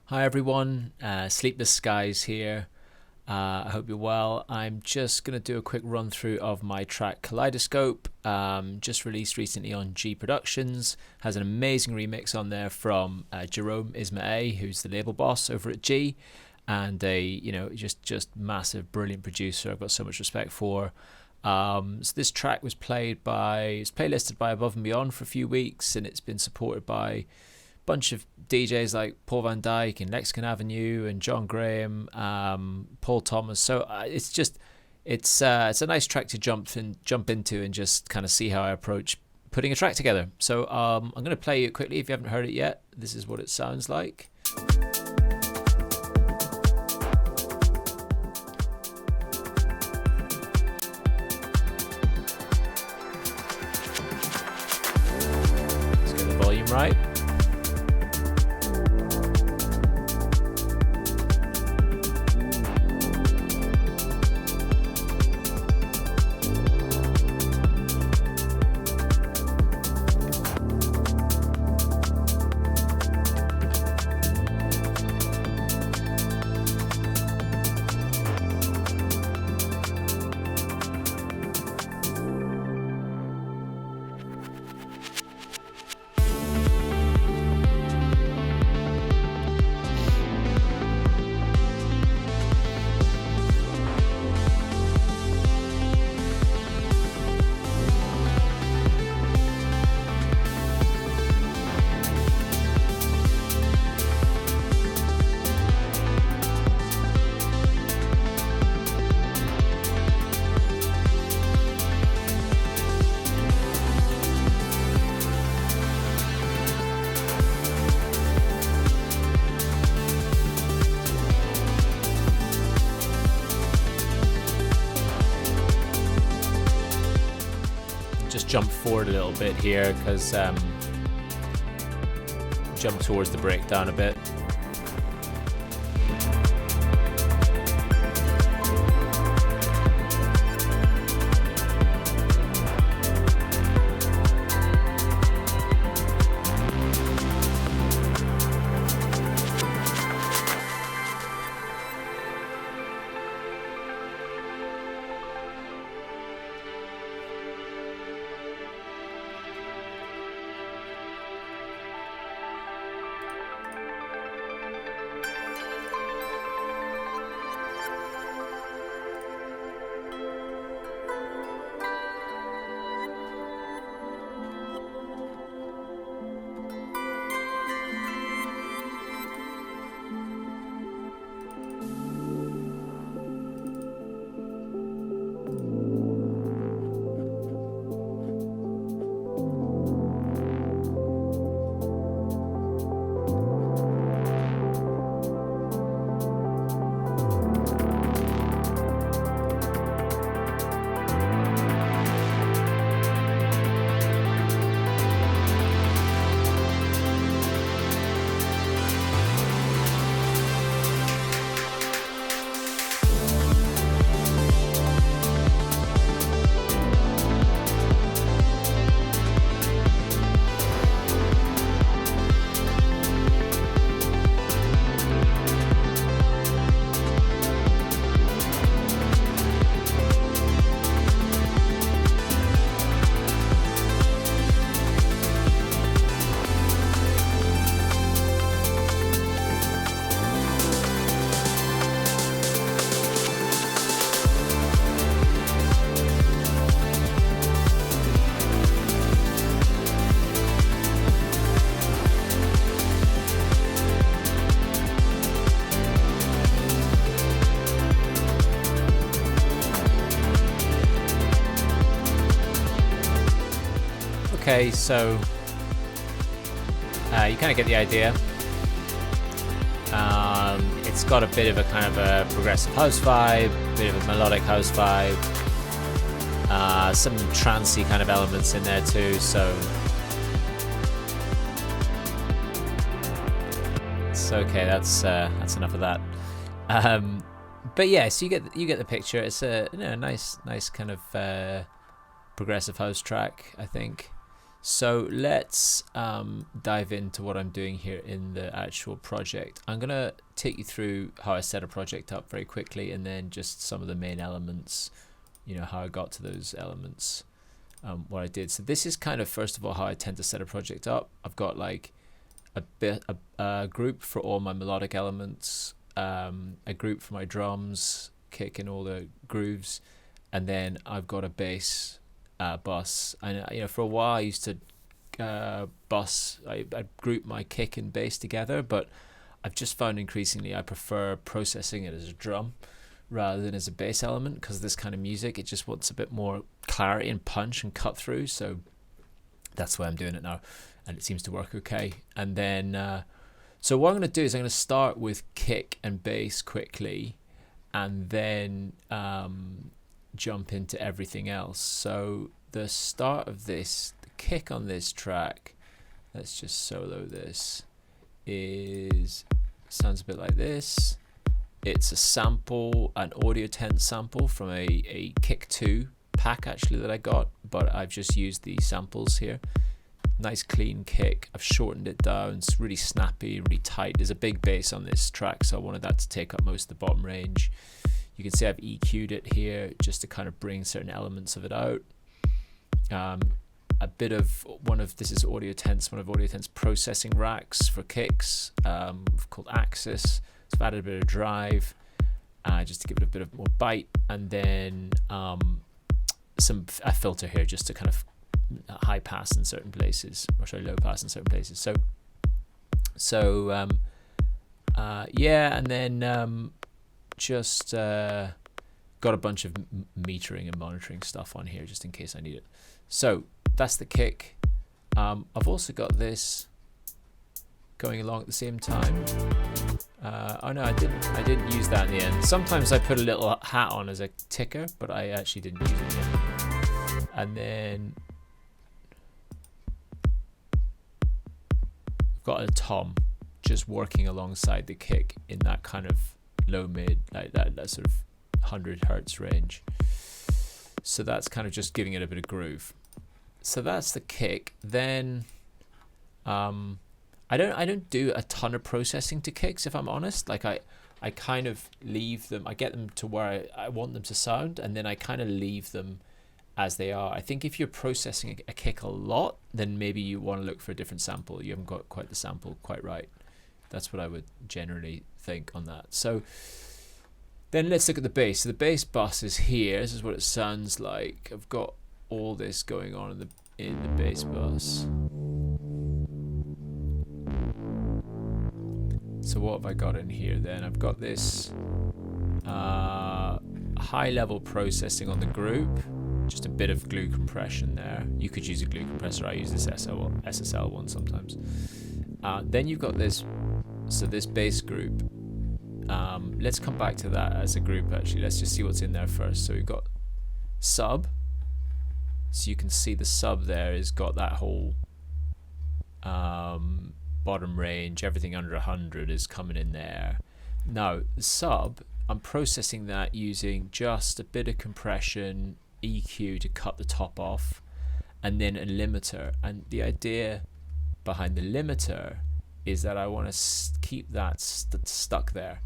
Hi everyone, Sleepless Skies here. I hope you're well. I'm just going to do a quick run through of my track Kaleidoscope, just released recently on G Productions. Has an amazing remix on there from Jerome Isma-Ae, who's the label boss over at G, and a just massive, brilliant producer. I've got so much respect for. So this track was playlisted by Above and Beyond for a few weeks, and it's been supported by bunch of DJs like Paul Van Dyke and Lexicon Avenue and John Graham, Paul Thomas. So it's a nice track to jump into and just kind of see how I approach putting a track together. So I'm going to play it quickly if you haven't heard it yet. This is what it sounds like. Let's get the volume right. Just jump forward a little bit here because jump towards the breakdown a bit. Okay, so you kind of get the idea. It's got a bit of a kind of a progressive house vibe, a bit of a melodic house vibe, some trancey kind of elements in there too. So it's okay. That's enough of that. But yeah, so you get the picture. It's a nice kind of progressive house track, I think. So let's dive into what I'm doing here in the actual project. I'm going to take you through how I set a project up very quickly, and then just some of the main elements, you know, how I got to those elements, what I did. So this is kind of, first of all, how I tend to set a project up. I've got like a group for all my melodic elements, a group for my drums, kick and all the grooves, and then I've got a bass bus. And you know, for a while I used to I'd group my kick and bass together, but I've just found increasingly I prefer processing it as a drum rather than as a bass element, because this kind of music, it just wants a bit more clarity and punch and cut through. So that's why I'm doing it now, and it seems to work okay. And then so what I'm going to do is I'm going to start with kick and bass quickly, and then jump into everything else. So the start of this, the kick on this track, let's just solo this, sounds a bit like this. It's a sample, an Audio Tense sample from a Kick 2 pack actually that I got, but I've just used the samples here. Nice clean kick. I've shortened it down. It's really snappy, really tight. There's a big bass on this track, so I wanted that to take up most of the bottom range. You can see I've EQ'd it here just to kind of bring certain elements of it out. A bit of this is Audio Tense, one of Audio Tense processing racks for kicks, called Axis. So I've added a bit of drive, just to give it a bit of more bite, and then a filter here just to kind of high pass in certain places, or sorry, low pass in certain places. Yeah, and then just got a bunch of metering and monitoring stuff on here just in case I need it. So that's the kick. I've also got this going along at the same time. Oh no, I didn't use that in the end. Sometimes I put a little hat on as a ticker, but I actually didn't use it in the end. And then I've got a tom just working alongside the kick in that kind of low mid, like that sort of 100 hertz range. So that's kind of just giving it a bit of groove. So that's the kick. Then I don't do a ton of processing to kicks, if I'm honest. Like I kind of leave them, I get them to where I want them to sound, and then I kind of leave them as they are. I think if you're processing a kick a lot, then maybe you want to look for a different sample. You haven't got quite the sample quite right. That's what I would generally think on that. So then let's look at the bass. So the bass bus is here. This is what it sounds like. I've got all this going on in the bass bus. So what have I got in here then? I've got this high level processing on the group, just a bit of glue compression there. You could use a glue compressor. I use this SSL one sometimes. Then you've got this bass group. Let's come back to that as a group actually. Let's just see what's in there first. So we've got sub. So you can see the sub there has got that whole bottom range. Everything under 100 is coming in there. Now the sub, I'm processing that using just a bit of compression, EQ to cut the top off, and then a limiter. And the idea behind the limiter is that I want to keep that stuck there.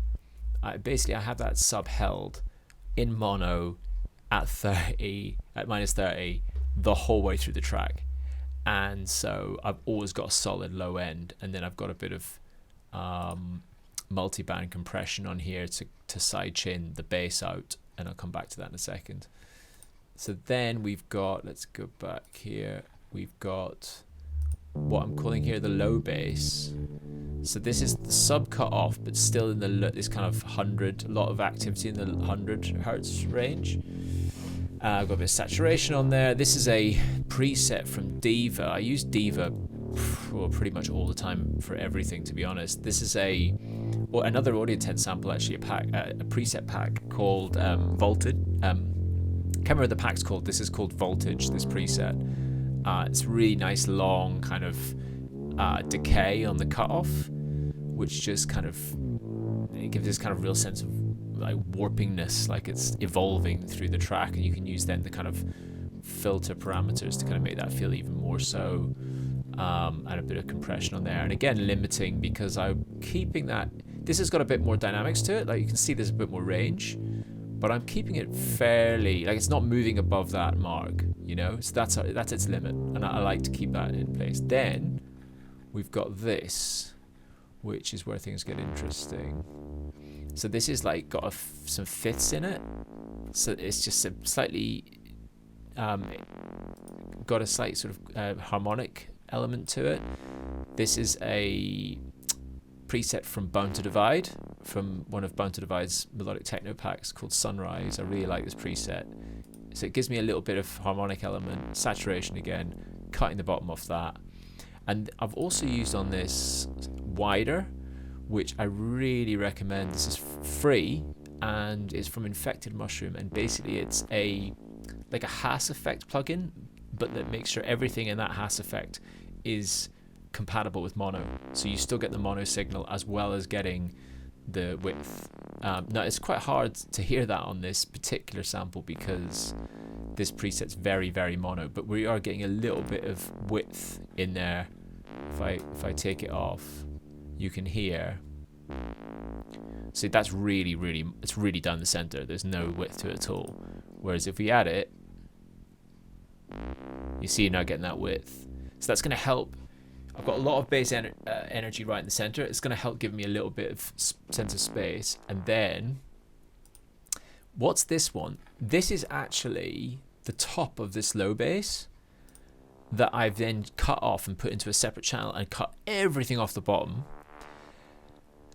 Basically, I have that sub held in mono at minus 30 the whole way through the track, and so I've always got a solid low end, and then I've got a bit of multi-band compression on here to sidechain the bass out, and I'll come back to that in a second. So then we've got, let's go back here, we've got what I'm calling here the low bass. So this is the sub cut off, but still in this kind of 100, a lot of activity in the 100 hertz range. I've got a bit of saturation on there. This is a preset from Diva. I use Diva pretty much all the time for everything, to be honest. This is another Audio Tense sample, actually, a preset pack called Voltage. Can't remember what the pack's called. This is called Voltage, this preset. It's really nice long kind of decay on the cutoff, which just kind of, it gives this kind of real sense of like warpingness, like it's evolving through the track, and you can use then to kind of filter parameters to kind of make that feel even more so, and a bit of compression on there. And again, limiting, because I'm keeping that, this has got a bit more dynamics to it, like you can see there's a bit more range, but I'm keeping it fairly, like it's not moving above that mark, you know, so that's its limit, and I like to keep that in place. Then we've got this, which is where things get interesting. So this is like got some fifths in it, so it's just a slightly got a slight sort of harmonic element to it. This is a preset from Bound to Divide, from one of Bound to Divide's melodic techno packs called Sunrise. I really like this preset. So it gives me a little bit of harmonic element, saturation again, cutting the bottom off that. And I've also used on this Wider, which I really recommend. This is free and it's from Infected Mushroom, and basically it's like a Hass effect plugin, but that makes sure everything in that Hass effect is compatible with mono, so you still get the mono signal as well as getting the width. Now it's quite hard to hear that on this particular sample because this preset's very, very mono, but we are getting a little bit of width in there. If I take it off, you can hear. So that's really, really, it's really down the center. There's no width to it at all. Whereas if we add it, you see you're now getting that width. So that's going to help. I've got a lot of bass energy right in the center. It's going to help give me a little bit of sense of space. And then, what's this one? This is actually the top of this low bass that I've then cut off and put into a separate channel and cut everything off the bottom.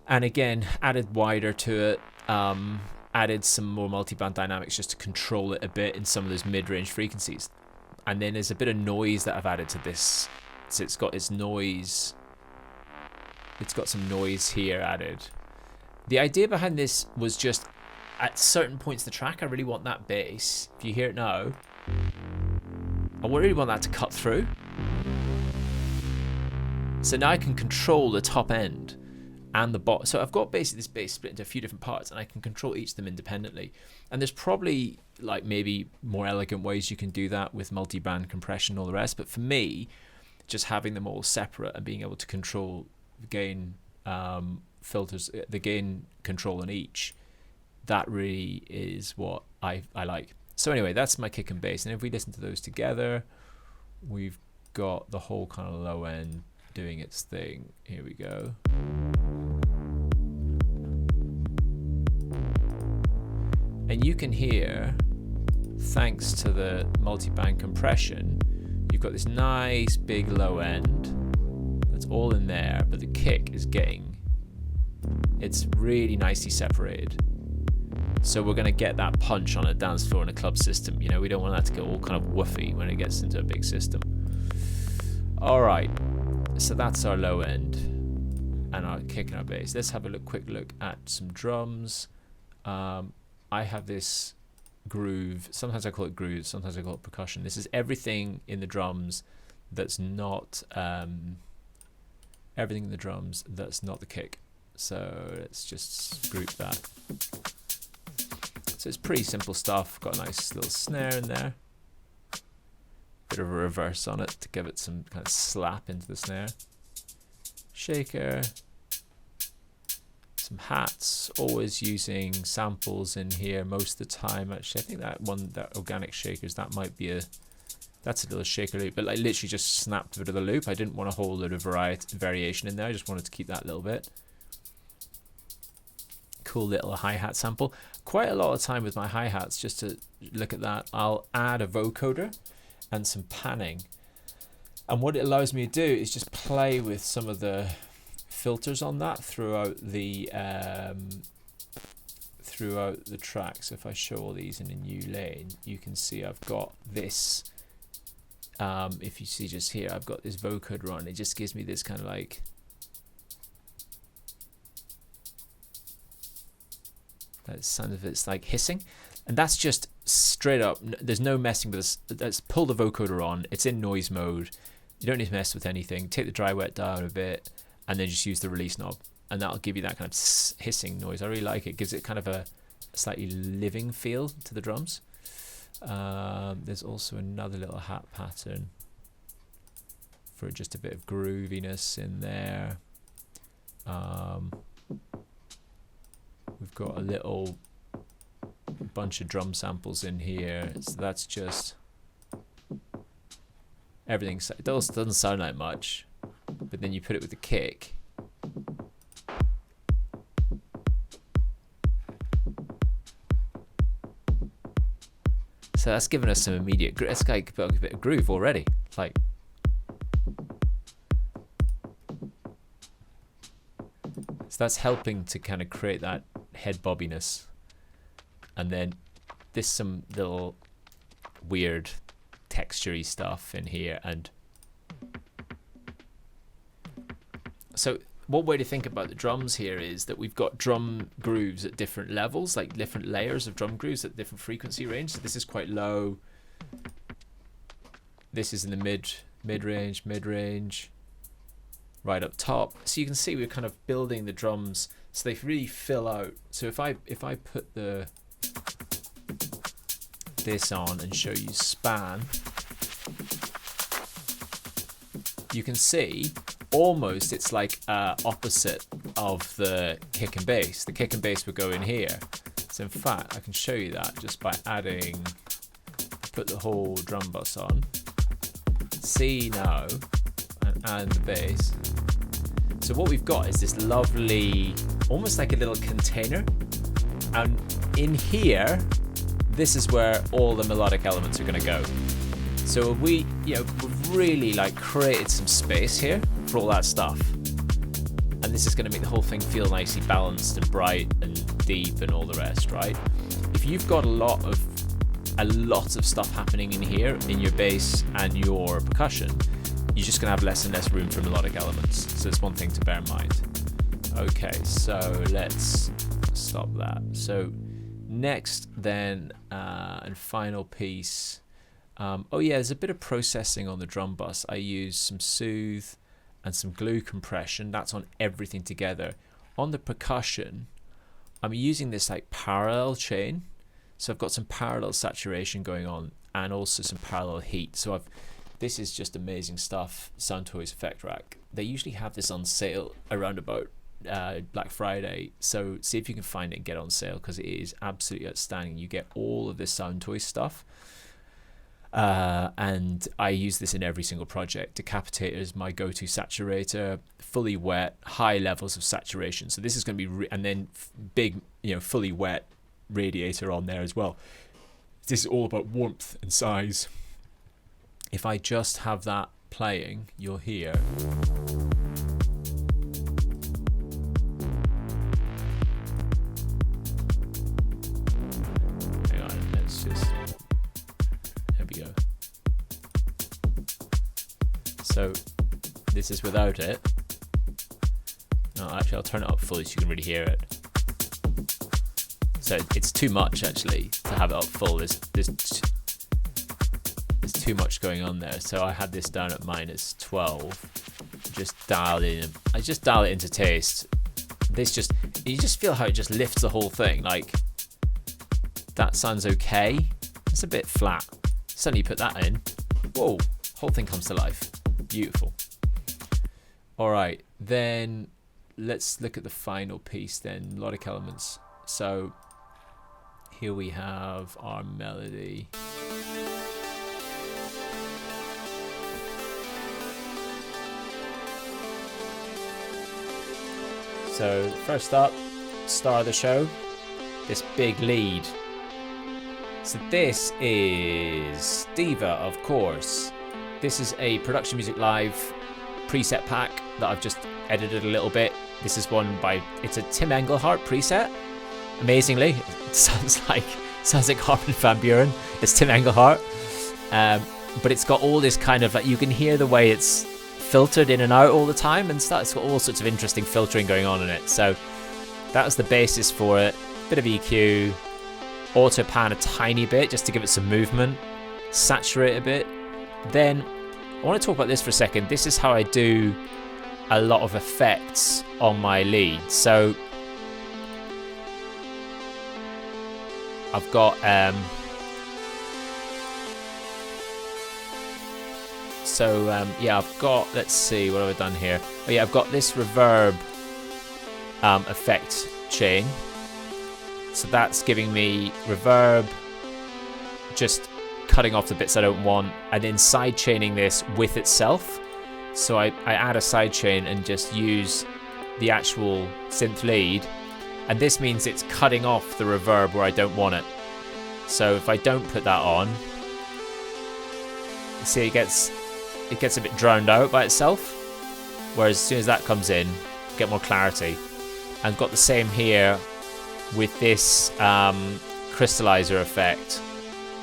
And again, added Wider to it. Added some more multiband dynamics just to control it a bit in some of those mid-range frequencies. And then there's a bit of noise that I've added to this. So it's got its noise. It's got some noise here added. The idea behind this was just at certain points of the track, I really want that bass. If you hear it now, I really want that to cut through. So now I can control the top end and the bottom. So I've got basically this bass split into a few different parts, and I can control each of them independently. And there's probably like maybe more elegant ways you can do that with multi-band compression and all the rest. But for me, just having them all separate and being able to control the gain filters, the gain control on each, that really is what I like. So anyway, that's my kick and bass. And if we listen to those together, we've got the whole kind of low end doing its thing. Here we go. And you can hear, thanks to the multi-band compression, you've got this nice big low end that's all in there, but the kick is it's really nicely separated. So we're going to get that punch on a dance floor in a club system. You know, we don't want that to get all kind of woofy when it gets into a big system. All right, so that's our low end and our kick and our bass. Let's have a quick look at some drums. I have this groove. Sometimes I call it grooves, sometimes I call it percussion. This is everything in the drums that's not everything in the drums that's not the kick. So let's just group that. So it's pretty simple stuff. Got a nice little snare in there, bit of a reverse on it to give it some kind of slap into the snare, shaker, some hats, always using samples in here most of the time. Actually, I think that organic shakers, that's a little shaker loop, but like literally just snapped a bit of the loop. I didn't want a whole load of variation in there. I just wanted to keep that little bit. Cool little hi-hat sample. Quite a lot of time with my hi-hats, just to look at that, I'll add a vocoder and some panning. And what it allows me to do is just play with some of the filters on that throughout the track. So if I show all these in a new lane, you can see I've got this. If you see just here, I've got this vocoder on. It just gives me this kind of like that sound of it's like hissing, and that's just straight up. There's no messing with this. Let's pull the vocoder on. It's in noise mode. You don't need to mess with anything. Take the dry wet down a bit, and then just use the release knob, and that'll give you that kind of hissing noise. I really like it. Gives it kind of a slightly living feel to the drums. There's also another little hat pattern for just a bit of grooviness in there. We've got a little bunch of drum samples in here, so that's just everything. It doesn't sound like much, but then you put it with the kick. So that's given us some immediate. This guy put a bit of groove already, like. So that's helping to kind of create that head bobbiness. And then there's some little weird texture-y stuff in here. And so one way to think about the drums here is that we've got drum grooves at different levels, like different layers of drum grooves at different frequency range. So this is quite low. This is in the mid-range, right up top. So you can see we're kind of building the drums so they really fill out. So if I put this on and show you span, you can see almost it's like opposite of the kick and bass. The kick and bass would go in here. So in fact, I can show you that just by put the whole drum bus on. C now, and the bass. So what we've got is this lovely, almost like a little container. And in here, this is where all the melodic elements are going to go. So we've really like created some space here for all that stuff. And this is going to make the whole thing feel nicely balanced and bright and deep and all the rest, right? If you've got a lot of stuff happening in here in your bass and your percussion, you're just going to have less and less room for melodic elements. So it's one thing to bear in mind. Okay, so let's stop that. So next then, and final piece. Oh yeah, there's a bit of processing on the drum bus. I use some soothe and some glue compression. That's on everything together. On the percussion, I'm using this like parallel chain. So I've got some parallel saturation going on and also some parallel heat. So this is just amazing stuff. Soundtoys Effect Rack. They usually have this on sale around about Black Friday. So see if you can find it and get on sale, because it is absolutely outstanding. You get all of this Soundtoys stuff. And I use this in every single project. Decapitator is my go-to saturator. Fully wet, high levels of saturation. So this is going to be, and then big, fully wet radiator on there as well. This is all about warmth and size. If I just have that playing, you'll hear. Hang on, let's just. There we go. So this is without it. No, actually, I'll turn it up fully so you can really hear it. So it's too much actually to have it up full. There's too much going on there. So I had this down at -12. I just dial it into taste. You just feel how it just lifts the whole thing. Like, that sounds okay. It's a bit flat. Suddenly you put that in. Whoa, whole thing comes to life. Beautiful. All right, then let's look at the final piece then, melodic elements. So here we have our melody. So first up, star of the show, this big lead. So this is Diva, of course. This is a Production Music Live preset pack that I've just edited a little bit. This is it's a Tim Engelhardt preset. Amazingly, it sounds like Armin van Buuren. It's Tim Engelhardt, but it's got all this kind of, like, you can hear the way it's filtered in and out all the time and stuff. It's got all sorts of interesting filtering going on in it. So that was the basis for it. Bit of EQ, auto pan a tiny bit just to give it some movement, saturate a bit. Then I want to talk about this for a second. This is how I do a lot of effects on my lead. So I've got So yeah, I've got, let's see, what have I done here? Oh yeah, I've got this reverb effect chain. So that's giving me reverb, just cutting off the bits I don't want, and then side chaining this with itself. So I add a side chain and just use the actual synth lead, and this means it's cutting off the reverb where I don't want it. So if I don't put that on, you see it gets a bit drowned out by itself, whereas as soon as that comes in, get more clarity. I've got the same here with this crystallizer effect.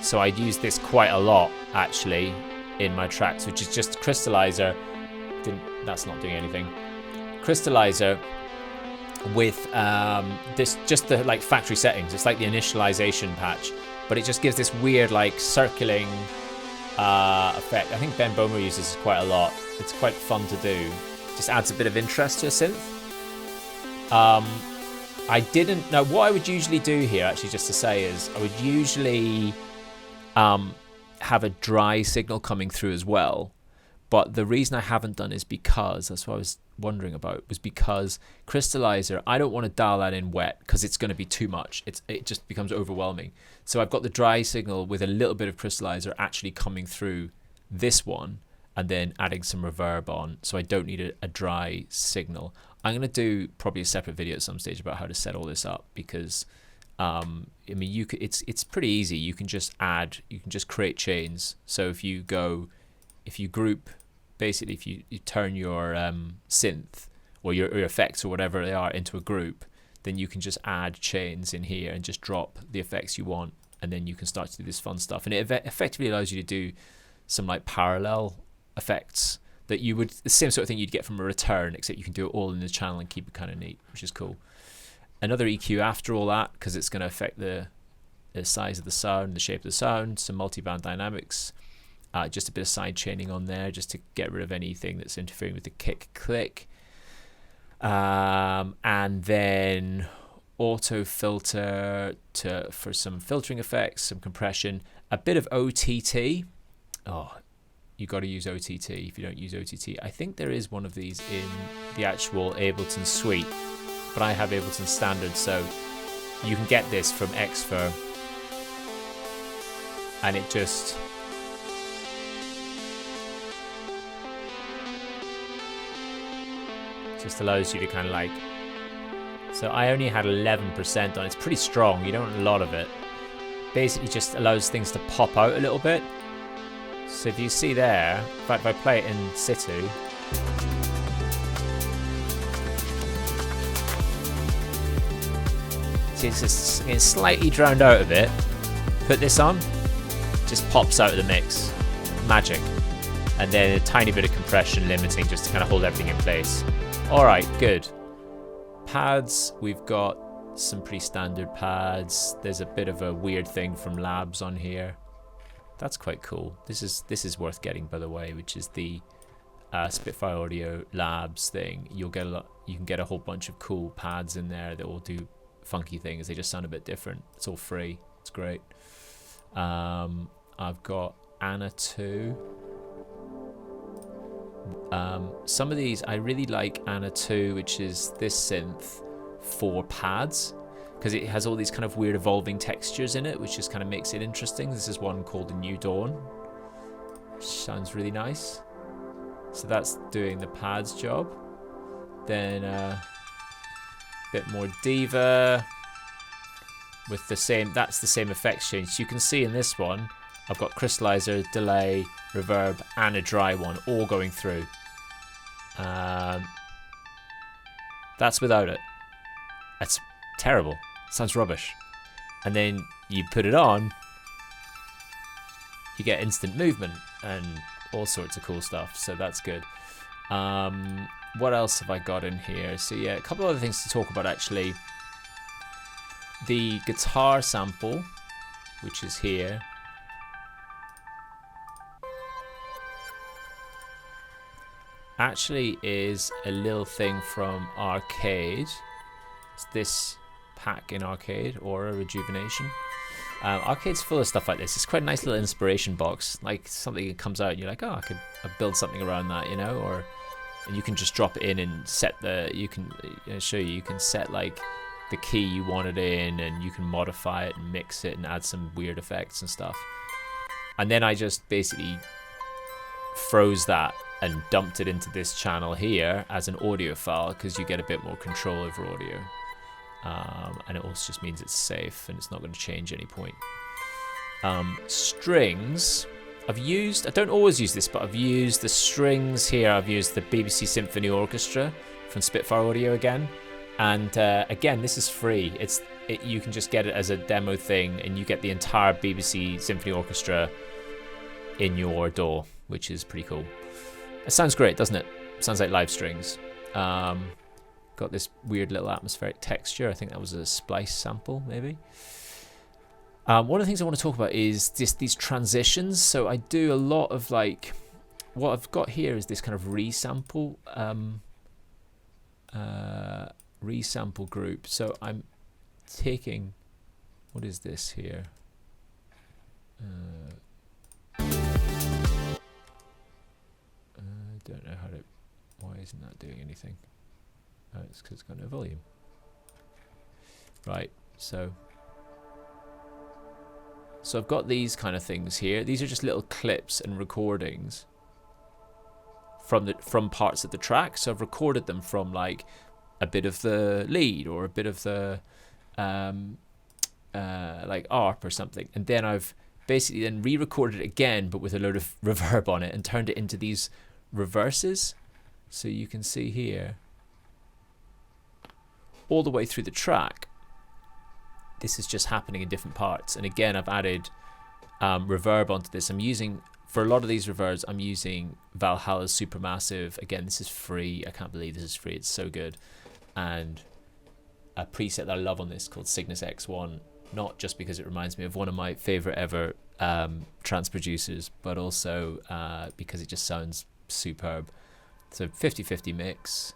So I'd use this quite a lot actually in my tracks, which is just crystallizer. That's not doing anything. Crystallizer with this, just the like factory settings. It's like the initialization patch, but it just gives this weird like circling effect. I think Ben Bomer uses this quite a lot. It's quite fun to do. Just adds a bit of interest to a synth. I didn't know what I would usually do here, actually, just to say, is I would usually have a dry signal coming through as well. But the reason I haven't done is because, that's what I was wondering about, was because crystallizer, I don't want to dial that in wet because it's going to be too much. It just becomes overwhelming. So I've got the dry signal with a little bit of crystallizer actually coming through this one, and then adding some reverb on, so I don't need a dry signal. I'm going to do probably a separate video at some stage about how to set all this up, because I mean, you could, it's pretty easy. You can just create chains. So if you group, basically if you turn your synth or your effects or whatever they are into a group, then you can just add chains in here and just drop the effects you want, and then you can start to do this fun stuff. And it effectively allows you to do some like parallel effects that you would, the same sort of thing you'd get from a return, except you can do it all in the channel and keep it kind of neat, which is cool. Another EQ after all that, because it's going to affect the size of the sound, the shape of the sound, some multiband dynamics, just a bit of side chaining on there just to get rid of anything that's interfering with the kick click, and then auto filter for some filtering effects, some compression, a bit of OTT. Oh, you got to use OTT if you don't use OTT. I think there is one of these in the actual Ableton suite, but I have Ableton Standard, so you can get this from Xfer, and it just allows you to kind of like, so I only had 11% on. It's pretty strong, you don't want a lot of it. Basically just allows things to pop out a little bit. So if you see there, in fact if I play it in situ, see it's slightly drowned out of it. Put this on, just pops out of the mix. Magic. And then a tiny bit of compression limiting just to kind of hold everything in place. Alright, good. Pads, we've got some pretty standard pads. There's a bit of a weird thing from Labs on here. That's quite cool. This is worth getting, by the way, which is the Spitfire Audio Labs thing. You can get a whole bunch of cool pads in there that will do funky things. They just sound a bit different. It's all free. It's great. I've got Anna 2. Some of these, I really like Anna 2, which is this synth for pads, because it has all these kind of weird evolving textures in it, which just kind of makes it interesting. This is one called The New Dawn, which sounds really nice. So that's doing the pads job. Then a bit more diva with the same, that's the same effects change. So you can see in this one, I've got crystallizer, delay, reverb, and a dry one all going through. That's without it. That's terrible. Sounds rubbish. And then you put it on, you get instant movement and all sorts of cool stuff. So that's good. What else have I got in here? So yeah, a couple other things to talk about actually. The guitar sample, which is here, actually is a little thing from Arcade. It's this pack in Arcade, Aura Rejuvenation. Arcade's full of stuff like this. It's quite a nice little inspiration box, like something that comes out and you're like, oh, I could build something around that, you know, or and you can just drop it in and set the, you can show you can set like the key you want it in, and you can modify it and mix it and add some weird effects and stuff. And then I just basically froze that and dumped it into this channel here as an audio file, because you get a bit more control over audio. And it also just means it's safe and it's not going to change at any point. Strings, I've used, I don't always use this, but I've used the strings here. I've used the BBC Symphony Orchestra from Spitfire Audio again. And again, this is free. You can just get it as a demo thing, and you get the entire BBC Symphony Orchestra in your DAW, which is pretty cool. It sounds great, doesn't it? Sounds like live strings. Got this weird little atmospheric texture. I think that was a splice sample, maybe. One of the things I want to talk about is just these transitions. So I do a lot of like, what I've got here is this kind of resample group. So I'm taking, what is this here? I don't know how to, why isn't that doing anything? Oh, it's because it's got no volume. Right, so I've got these kind of things here. These are just little clips and recordings from parts of the track. So I've recorded them from like a bit of the lead or a bit of the like ARP or something, and then I've basically then re-recorded it again, but with a load of reverb on it, and turned it into these reverses. So you can see here, all the way through the track, this is just happening in different parts. And again, I've added reverb onto this. I'm using, for a lot of these reverbs, I'm using Valhalla's Supermassive. Again, this is free. I can't believe this is free. It's so good. And a preset that I love on this called Cygnus X1, not just because it reminds me of one of my favorite ever trance producers, but also because it just sounds superb. So 50-50 mix.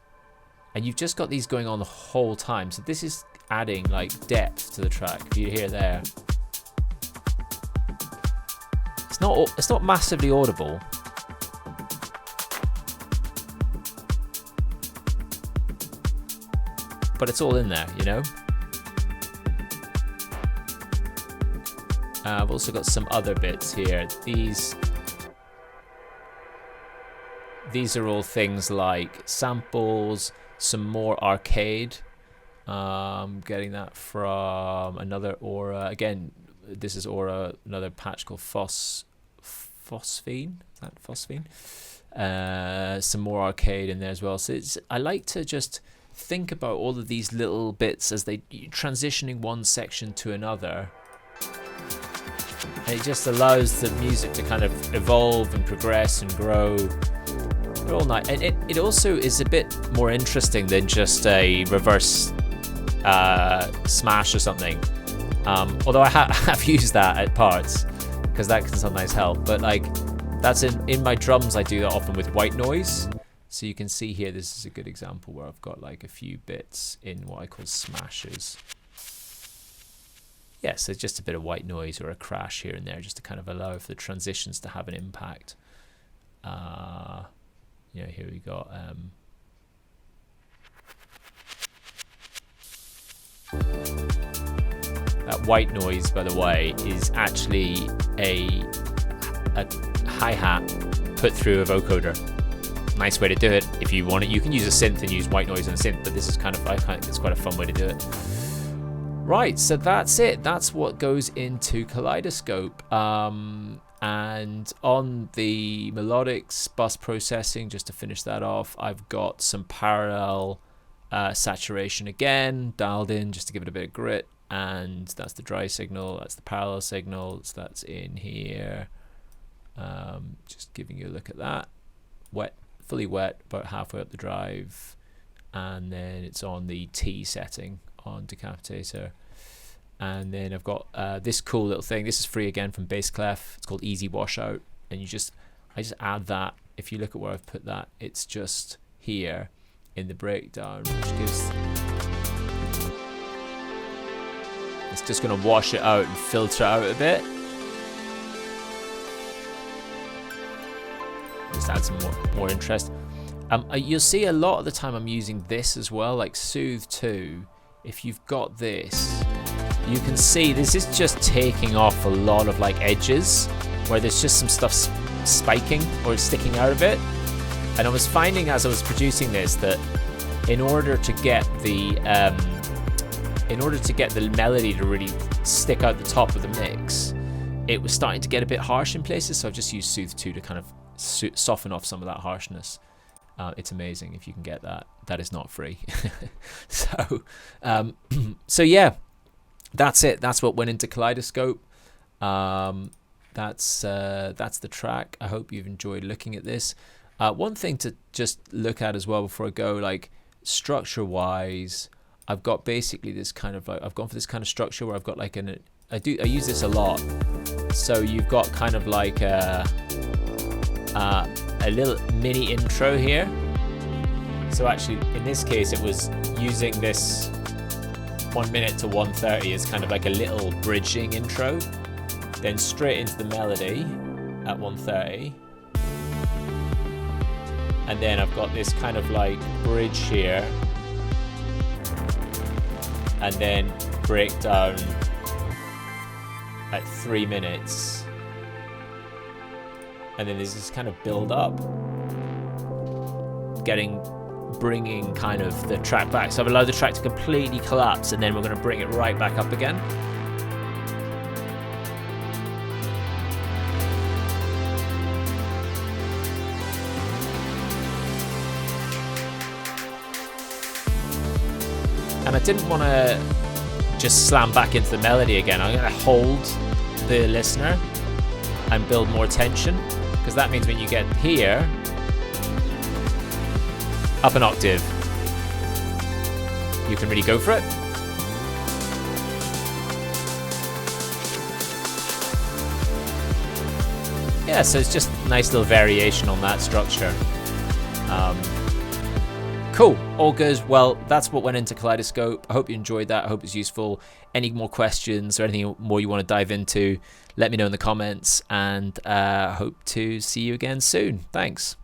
And you've just got these going on the whole time. So this is adding like depth to the track. If you hear there, it's not massively audible, but it's all in there, you know. I've also got some other bits here. These are all things like samples, some more arcade. Getting that from another Aura. Again, this is Aura, another patch called Phosphine. Is that Phosphine? Some more arcade in there as well. So I like to just think about all of these little bits as they transitioning one section to another. And it just allows the music to kind of evolve and progress and grow. They're all nice. And it also is a bit more interesting than just a reverse smash or something. Although I have used that at parts, because that can sometimes help. But like, that's in my drums, I do that often with white noise. So you can see here, this is a good example where I've got like a few bits in what I call smashes. Yeah, so just a bit of white noise or a crash here and there, just to kind of allow for the transitions to have an impact. Yeah, here we got that white noise, by the way, is actually a hi-hat put through a vocoder. Nice way to do it. If you want it, you can use a synth and use white noise on a synth, but this is kind of, it's quite a fun way to do it. Right, so that's it. That's what goes into Kaleidoscope. And on the Melodics bus processing, just to finish that off, I've got some parallel saturation again dialed in just to give it a bit of grit. And that's the dry signal, that's the parallel signal, so that's in here. Just giving you a look at that. Wet, fully wet, about halfway up the drive. And then it's on the T setting on Decapitator. And then I've got this cool little thing. This is free again from Bassclef. It's called Easy Washout. And I just add that. If you look at where I've put that, it's just here in the breakdown, which gives the it's just going to wash it out and filter out a bit. Just add some more interest. You'll see a lot of the time I'm using this as well, like Soothe 2. If you've got this, you can see this is just taking off a lot of like edges where there's just some stuff spiking or sticking out of it. And I was finding as I was producing this that in order to get the melody to really stick out the top of the mix, it was starting to get a bit harsh in places. So I've just used Soothe 2 to kind of soften off some of that harshness. It's amazing if you can get that. That is not free. So yeah, that's it. That's what went into Kaleidoscope. That's the track. I hope you've enjoyed looking at this. One thing to just look at as well before I go, like structure wise, I've got basically this kind of like, I've gone for this kind of structure where I've got like I use this a lot. So you've got kind of like a little mini intro here. So actually in this case it was using this 1 minute to 1:30 as kind of like a little bridging intro, then straight into the melody at 1:30, and then I've got this kind of like bridge here, and then breakdown at 3 minutes. And then there's this kind of build up, bringing kind of the track back. So I've allowed the track to completely collapse, and then we're going to bring it right back up again. And I didn't want to just slam back into the melody again. I'm going to hold the listener and build more tension, because that means when you get here, up an octave, you can really go for it. Yeah, so it's just a nice little variation on that structure. Cool, all good. Well, that's what went into Kaleidoscope. I hope you enjoyed that. I hope it's useful. Any more questions or anything more you want to dive into, let me know in the comments, and hope to see you again soon. Thanks.